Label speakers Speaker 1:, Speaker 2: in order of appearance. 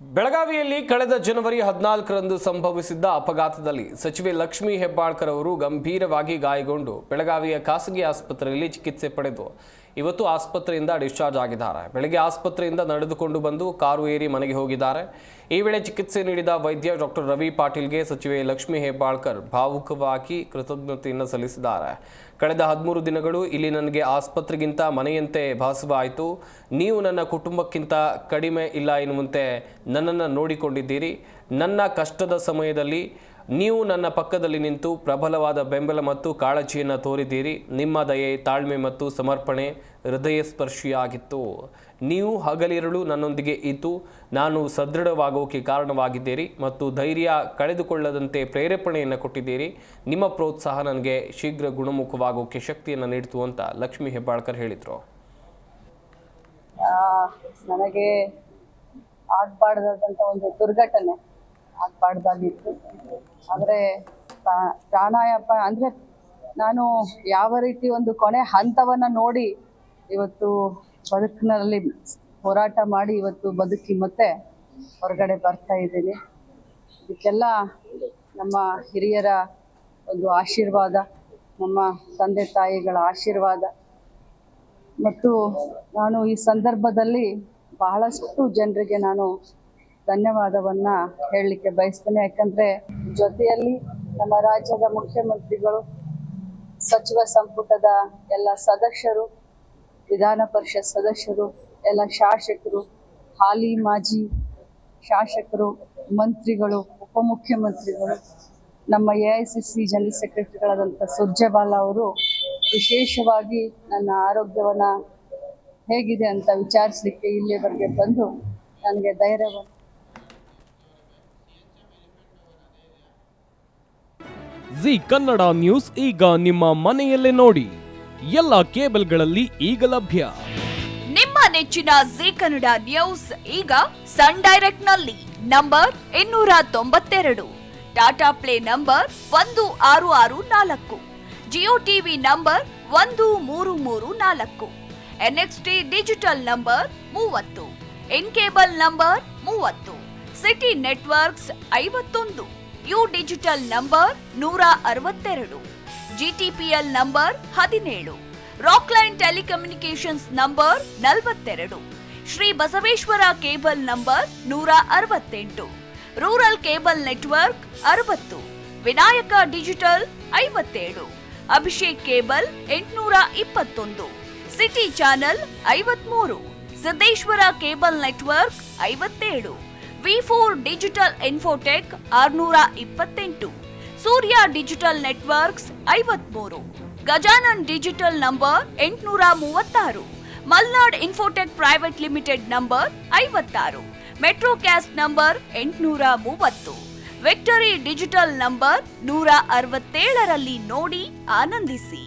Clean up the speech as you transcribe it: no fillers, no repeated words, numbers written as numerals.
Speaker 1: ಬೆಳಗಾವಿಯಲ್ಲಿ ಕಳೆದ ಜನವರಿ 14ರಂದು ಸಂಭವಿಸಿದ್ದ ಅಪಘಾತದಲ್ಲಿ ಸಚಿವೆ ಲಕ್ಷ್ಮೀ ಹೆಬ್ಬಾಳ್ಕರ್ ಅವರು ಗಂಭೀರವಾಗಿ ಗಾಯಗೊಂಡು ಬೆಳಗಾವಿಯ ಖಾಸಗಿ ಆಸ್ಪತ್ರೆಯಲ್ಲಿ ಚಿಕಿತ್ಸೆ ಪಡೆದು ಇವತ್ತು ಆಸ್ಪತ್ರೆಯಿಂದ ಡಿಸ್ಚಾರ್ಜ್ ಆಗಿದ್ದಾರೆ. ಬೆಳಗ್ಗೆ ಆಸ್ಪತ್ರೆಯಿಂದ ನಡೆದುಕೊಂಡು ಬಂದು ಕಾರು ಏರಿ ಮನೆಗೆ ಹೋಗಿದ್ದಾರೆ. ಈ ವೇಳೆ ಚಿಕಿತ್ಸೆ ನೀಡಿದ ವೈದ್ಯ ಡಾಕ್ಟರ್ ರವಿ ಪಾಟೀಲ್ಗೆ ಸಚಿವೆ ಲಕ್ಷ್ಮೀ ಹೆಬ್ಬಾಳ್ಕರ್ ಭಾವುಕವಾಗಿ ಕೃತಜ್ಞತೆಯನ್ನು ಸಲ್ಲಿಸಿದ್ದಾರೆ. ಕಳೆದ 13 ದಿನಗಳು ಇಲ್ಲಿ ನನಗೆ ಆಸ್ಪತ್ರೆಗಿಂತ ಮನೆಯಂತೆ ಭಾಸವಾಯಿತು. ನೀವು ನನ್ನ ಕುಟುಂಬಕ್ಕಿಂತ ಕಡಿಮೆ ಇಲ್ಲ ಎನ್ನುವಂತೆ ನನ್ನನ್ನು ನೋಡಿಕೊಂಡಿದ್ದೀರಿ. ನನ್ನ ಕಷ್ಟದ ಸಮಯದಲ್ಲಿ ನೀವು ನನ್ನ ಪಕ್ಕದಲ್ಲಿ ನಿಂತು ಪ್ರಬಲವಾದ ಬೆಂಬಲ ಮತ್ತು ಕಾಳಜಿಯನ್ನು ತೋರಿದ್ದೀರಿ. ನಿಮ್ಮ ದಯೆ, ತಾಳ್ಮೆ ಮತ್ತು ಸಮರ್ಪಣೆ ಹೃದಯ ಸ್ಪರ್ಶಿಯಾಗಿತ್ತು. ನೀವು ಹಗಲಿರುಳು ನನ್ನೊಂದಿಗೆ ಇದ್ದು ನಾನು ಸದೃಢವಾಗೋಕೆ ಕಾರಣವಾಗಿದ್ದೀರಿ ಮತ್ತು ಧೈರ್ಯ ಕಳೆದುಕೊಳ್ಳದಂತೆ ಪ್ರೇರೇಪಣೆಯನ್ನು ಕೊಟ್ಟಿದ್ದೀರಿ. ನಿಮ್ಮ ಪ್ರೋತ್ಸಾಹ ನನಗೆ ಶೀಘ್ರ ಗುಣಮುಖವಾಗೋಕೆ ಶಕ್ತಿಯನ್ನು ನೀಡಿತು ಅಂತ ಲಕ್ಷ್ಮೀ ಹೆಬ್ಬಾಳ್ಕರ್ ಹೇಳಿದರು.
Speaker 2: ನನಗೆ ಆಗಬಾರ್ದಂಥ ಒಂದು ದುರ್ಘಟನೆ ಆಗಬಾರ್ದಾಗಿತ್ತು. ಆದರೆ ಪ್ರಾಣಾಯಾಮ ಅಂದರೆ ನಾನು ಯಾವ ರೀತಿ ಒಂದು ಕೊನೆ ಹಂತವನ್ನು ನೋಡಿ ಇವತ್ತು ಬದುಕಿನಲ್ಲಿ ಹೋರಾಟ ಮಾಡಿ ಇವತ್ತು ಬದುಕಿ ಮತ್ತೆ ಹೊರಗಡೆ ಬರ್ತಾ ಇದ್ದೀನಿ. ಇದಕ್ಕೆಲ್ಲ ನಮ್ಮ ಹಿರಿಯರ ಒಂದು ಆಶೀರ್ವಾದ, ನಮ್ಮ ತಂದೆ ತಾಯಿಗಳ ಆಶೀರ್ವಾದ ಮತ್ತು ನಾನು ಈ ಸಂದರ್ಭದಲ್ಲಿ ಬಹಳಷ್ಟು ಜನರಿಗೆ ನಾನು ಧನ್ಯವಾದವನ್ನು ಹೇಳಲಿಕ್ಕೆ ಬಯಸ್ತೇನೆ. ಯಾಕಂದರೆ ಜೊತೆಯಲ್ಲಿ ನಮ್ಮ ರಾಜ್ಯದ ಮುಖ್ಯಮಂತ್ರಿಗಳು, ಸಚಿವ ಸಂಪುಟದ ಎಲ್ಲ ಸದಸ್ಯರು, ವಿಧಾನ ಪರಿಷತ್ ಸದಸ್ಯರು, ಎಲ್ಲ ಶಾಸಕರು, ಹಾಲಿ ಮಾಜಿ ಶಾಸಕರು, ಮಂತ್ರಿಗಳು, ಉಪಮುಖ್ಯಮಂತ್ರಿಗಳು, ನಮ್ಮ AICC ಜನರಲ್ ಸೆಕ್ರೆಟರಿಗಳಾದಂಥ ಸುರ್ಜೇವಾಲಾ ಅವರು ವಿಶೇಷವಾಗಿ ನನ್ನ ಆರೋಗ್ಯವನ್ನು ಹೇಗಿದೆ ಅಂತ ವಿಚಾರಿಸಲಿಕ್ಕೆ ಇಲ್ಲಿವರೆಗೆ ಬಂದು ನನಗೆ ಧೈರ್ಯವನ್ನು.
Speaker 3: ಜಿ ಕನ್ನಡ ನ್ಯೂಸ್ ಈಗ ನಿಮ್ಮ ಮನೆಯಲ್ಲೇ ನೋಡಿ. ಎಲ್ಲ ಕೇಬಲ್ಗಳಲ್ಲಿ ಈಗ ಲಭ್ಯ.
Speaker 4: ನಿಮ್ಮ ನೆಚ್ಚಿನ ಜಿ ಕನ್ನಡ ನ್ಯೂಸ್ ಈಗ ಸನ್ ಡೈರೆಕ್ಟ್ ನಲ್ಲಿ number 292, Tata play number 1664, Jio TV number 1334, NXT digital number 30, in cable number 30, city networks 51, U digital number 162, GTPL number 17, Rockline telecommunications number 42, Shri Basaveshwara cable number 168, rural cable network 60, Vinayaka digital 57, Abhishek cable 821, city channel 53, Siddeshwara cable network 57, V4 digital Infotech 628, Surya digital networks 53, Gajanan digital number 836, Malnad Infotech private limited number 56, Metrocast number 830, Victory digital number 167ರಲ್ಲಿ ನೋಡಿ ಆನಂದಿಸಿ.